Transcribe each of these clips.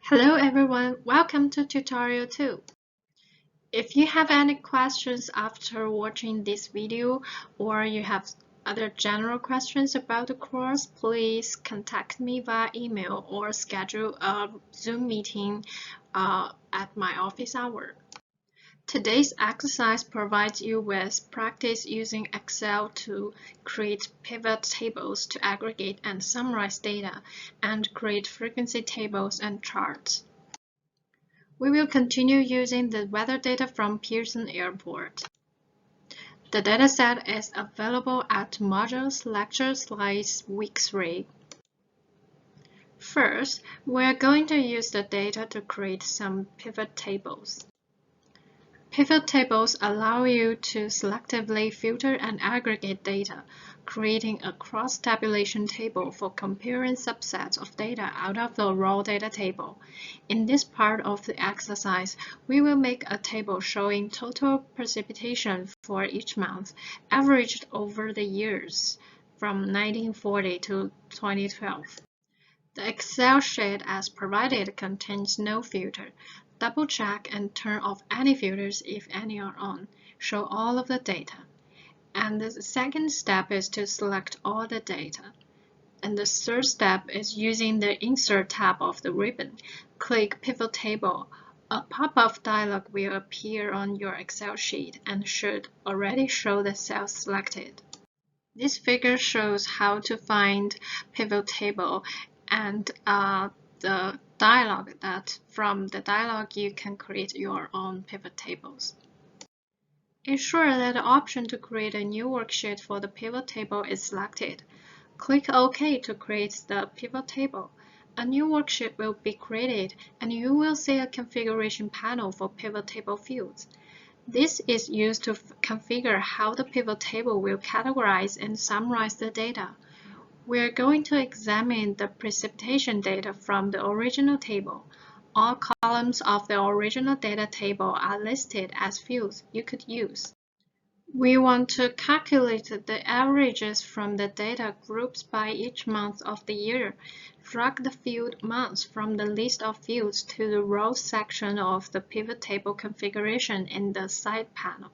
Hello everyone, welcome to Tutorial 2. If you have any questions after watching this video or you have other general questions about the course, please contact me via email or schedule a Zoom meeting at my office hour. Today's exercise provides you with practice using Excel to create pivot tables to aggregate and summarize data and create frequency tables and charts. We will continue using the weather data from Pearson Airport. The dataset is available at Modules Lecture Slides Week 3. First, we are going to use the data to create some pivot tables. Pivot tables allow you to selectively filter and aggregate data, creating a cross-tabulation table for comparing subsets of data out of the raw data table. In this part of the exercise, we will make a table showing total precipitation for each month, averaged over the years from 1940 to 2012. The Excel sheet as provided contains no filter. Double-check and turn off any filters if any are on. Show all of the data. And the second step is to select all the data. And the third step is using the Insert tab of the ribbon. Click Pivot Table. A pop-up dialog will appear on your Excel sheet and should already show the cells selected. This figure shows how to find pivot table and the dialog that from the dialog you can create your own pivot tables. Ensure that the option to create a new worksheet for the pivot table is selected. Click OK to create the pivot table. A new worksheet will be created and you will see a configuration panel for pivot table fields. This is used to configure how the pivot table will categorize and summarize the data. We are going to examine the precipitation data from the original table. All columns of the original data table are listed as fields you could use. We want to calculate the averages from the data groups by each month of the year. Drag the field months from the list of fields to the rows section of the pivot table configuration in the side panel.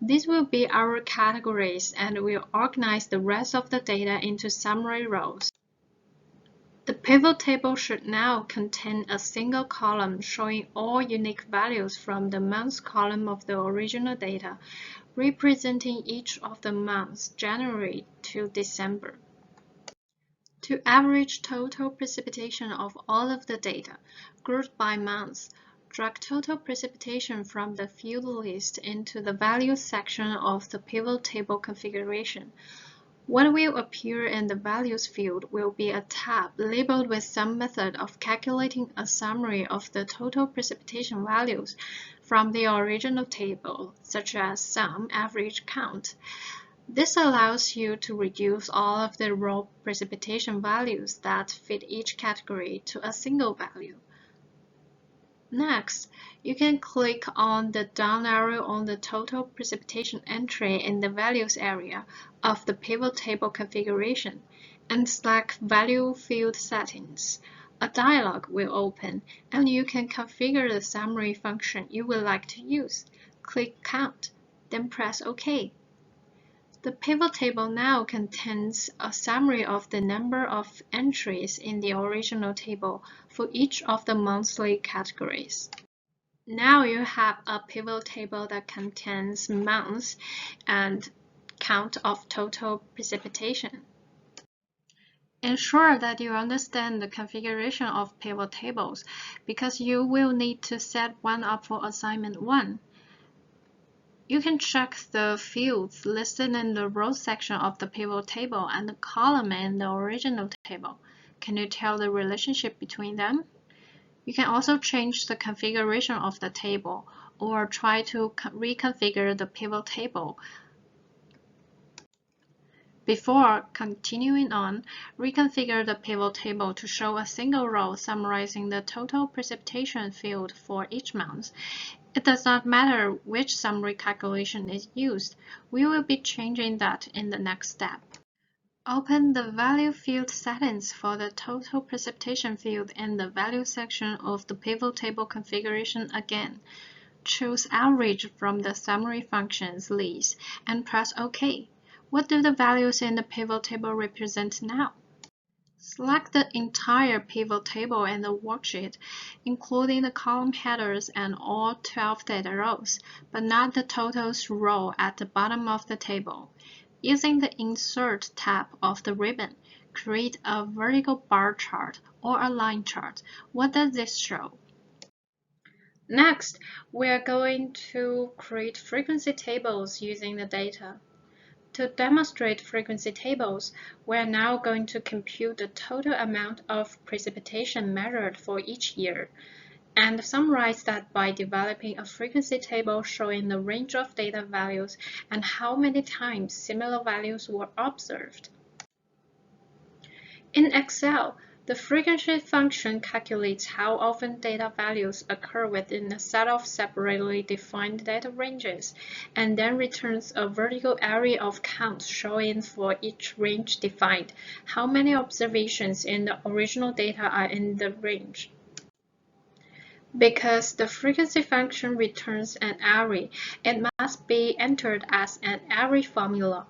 These will be our categories and will organize the rest of the data into summary rows. The pivot table should now contain a single column showing all unique values from the months column of the original data, representing each of the months January to December. To average total precipitation of all of the data, grouped by months, drag total precipitation from the field list into the values section of the pivot table configuration. What will appear in the Values field will be a tab labeled with some method of calculating a summary of the total precipitation values from the original table, such as sum, average, count. This allows you to reduce all of the raw precipitation values that fit each category to a single value. Next, you can click on the down arrow on the total precipitation entry in the Values area of the pivot table configuration and select Value Field Settings. A dialog will open and you can configure the summary function you would like to use. Click Count, then press OK. The pivot table now contains a summary of the number of entries in the original table for each of the monthly categories. Now you have a pivot table that contains months and count of total precipitation. Ensure that you understand the configuration of pivot tables because you will need to set one up for assignment 1. You can check the fields listed in the row section of the pivot table and the column in the original table. Can you tell the relationship between them? You can also change the configuration of the table or try to reconfigure the pivot table. Before continuing on, reconfigure the pivot table to show a single row summarizing the total precipitation field for each month. It does not matter which summary calculation is used. We will be changing that in the next step. Open the Value Field settings for the Total Precipitation field in the Value section of the Pivot Table configuration again. Choose Average from the Summary Functions list and press OK. What do the values in the Pivot Table represent now? Select the entire pivot table in the worksheet, including the column headers and all 12 data rows, but not the totals row at the bottom of the table. Using the Insert tab of the ribbon, create a vertical bar chart or a line chart. What does this show? Next, we are going to create frequency tables using the data. To demonstrate frequency tables, we are now going to compute the total amount of precipitation measured for each year, and summarize that by developing a frequency table showing the range of data values and how many times similar values were observed. In Excel, the frequency function calculates how often data values occur within a set of separately defined data ranges, and then returns a vertical array of counts showing for each range defined how many observations in the original data are in the range. Because the frequency function returns an array, it must be entered as an array formula.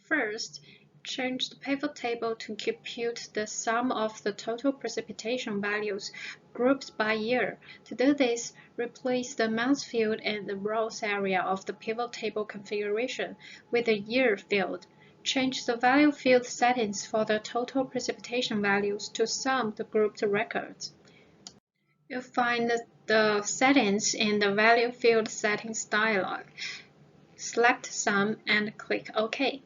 First, change the pivot table to compute the sum of the total precipitation values grouped by year. To do this, replace the months field in the rows area of the pivot table configuration with the year field. Change the value field settings for the total precipitation values to sum the grouped records. You'll find the settings in the value field settings dialog. Select Sum and click OK.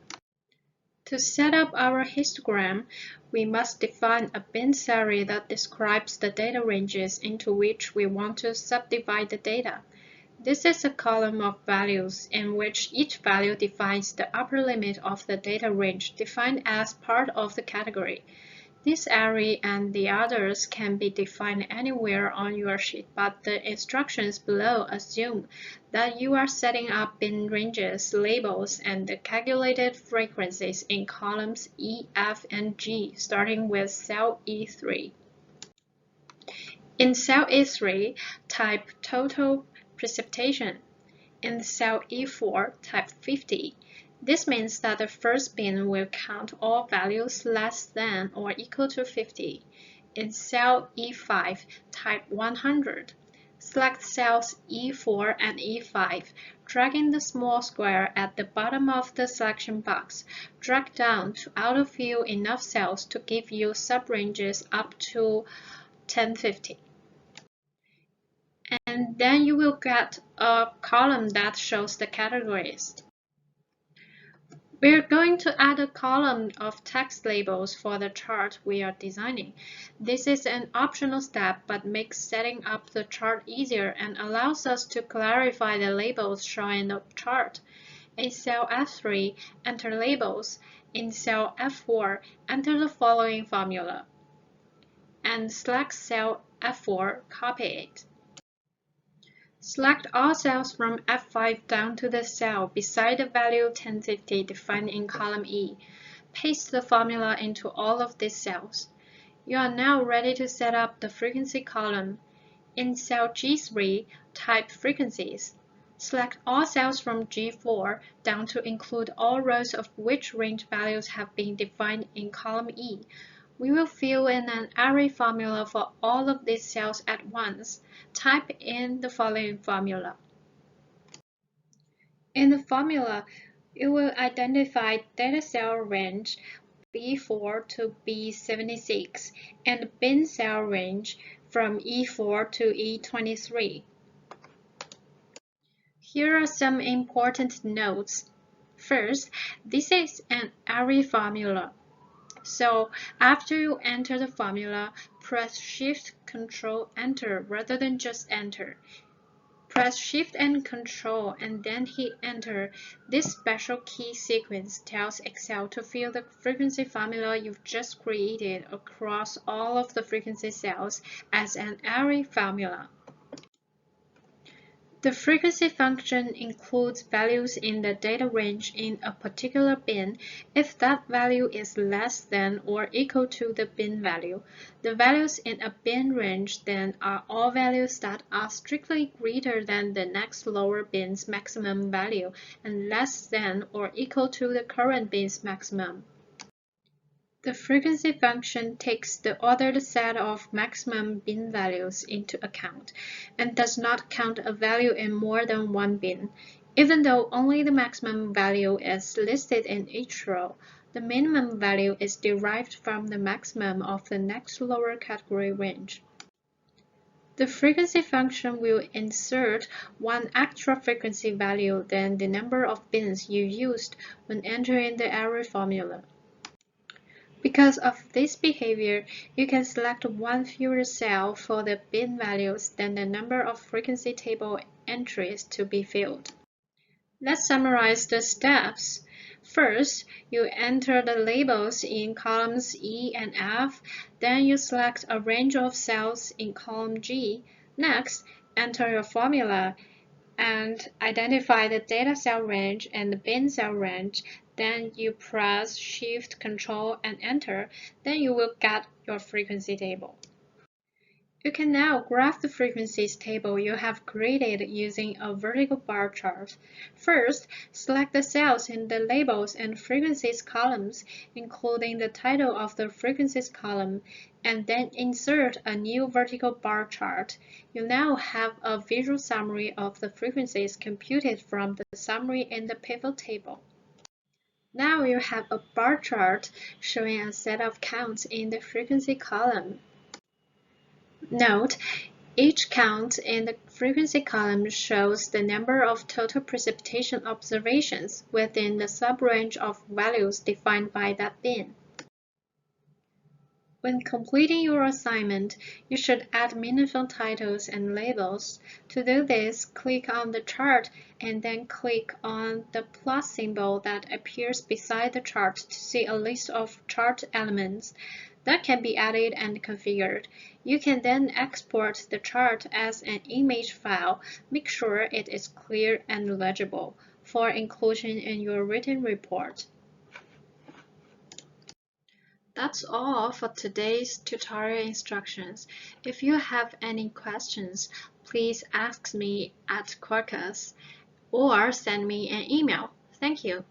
To set up our histogram, we must define a bins array that describes the data ranges into which we want to subdivide the data. This is a column of values in which each value defines the upper limit of the data range defined as part of the category. This array and the others can be defined anywhere on your sheet, but the instructions below assume that you are setting up bin ranges, labels, and the calculated frequencies in columns E, F, and G, starting with cell E3. In cell E3, type Total Precipitation. In cell E4, type 50. This means that the first bin will count all values less than or equal to 50. In cell E5, type 100. Select cells E4 and E5, dragging the small square at the bottom of the selection box. Drag down to autofill enough cells to give you subranges up to 1050. And then you will get a column that shows the categories. We're going to add a column of text labels for the chart we are designing. This is an optional step but makes setting up the chart easier and allows us to clarify the labels shown in the chart. In cell F3, enter labels. In cell F4, enter the following formula. And select cell F4, copy it. Select all cells from F5 down to the cell beside the value 1050 defined in column E. Paste the formula into all of these cells. You are now ready to set up the frequency column. In cell G3, type frequencies. Select all cells from G4 down to include all rows of which range values have been defined in column E. We will fill in an array formula for all of these cells at once. Type in the following formula. In the formula, you will identify data cell range B4 to B76 and bin cell range from E4 to E23. Here are some important notes. First, this is an array formula. So after you enter the formula, press Shift, Control, Enter rather than just Enter. Press Shift and Control and then hit Enter. This special key sequence tells Excel to fill the frequency formula you've just created across all of the frequency cells as an array formula. The frequency function includes values in the data range in a particular bin if that value is less than or equal to the bin value. The values in a bin range then are all values that are strictly greater than the next lower bin's maximum value and less than or equal to the current bin's maximum. The frequency function takes the ordered set of maximum bin values into account and does not count a value in more than one bin. Even though only the maximum value is listed in each row, the minimum value is derived from the maximum of the next lower category range. The frequency function will insert one extra frequency value than the number of bins you used when entering the array formula. Because of this behavior, you can select one fewer cell for the bin values than the number of frequency table entries to be filled. Let's summarize the steps. First, you enter the labels in columns E and F, then you select a range of cells in column G. Next, enter your formula and identify the data cell range and the bin cell range. Then you press Shift, Control, and Enter. Then you will get your frequency table. You can now graph the frequencies table you have created using a vertical bar chart. First, select the cells in the labels and frequencies columns, including the title of the frequencies column, and then insert a new vertical bar chart. You now have a visual summary of the frequencies computed from the summary in the pivot table. Now you have a bar chart showing a set of counts in the frequency column. Note, each count in the frequency column shows the number of total precipitation observations within the sub-range of values defined by that bin. When completing your assignment, you should add meaningful titles and labels. To do this, click on the chart and then click on the plus symbol that appears beside the chart to see a list of chart elements that can be added and configured. You can then export the chart as an image file. Make sure it is clear and legible for inclusion in your written report. That's all for today's tutorial instructions. If you have any questions, please ask me at Quarkus or send me an email. Thank you.